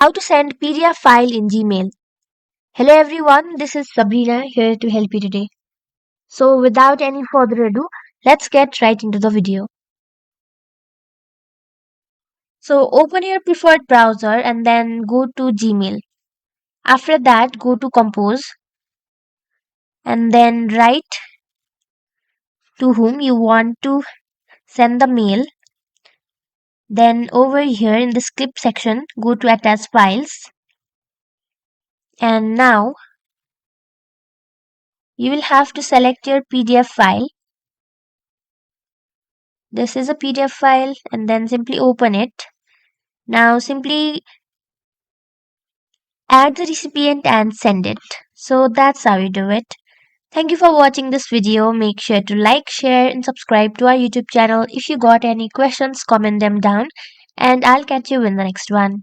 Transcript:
How to send PDF file in Gmail. Hello everyone, this is Sabrina here to help you today. So without any further ado, let's get right into the video. So open your preferred browser and then go to Gmail. After that, go to Compose and then write to whom you want to send the mail. Then over here in the script section, go to Attach Files. And now you will have to select your PDF file. This is a PDF file and then simply open it. Now simply add the recipient and send it. So that's how you do it. Thank you for watching this video. Make sure to like, share and subscribe to our YouTube channel. If you got any questions, comment them down and I'll catch you in the next one.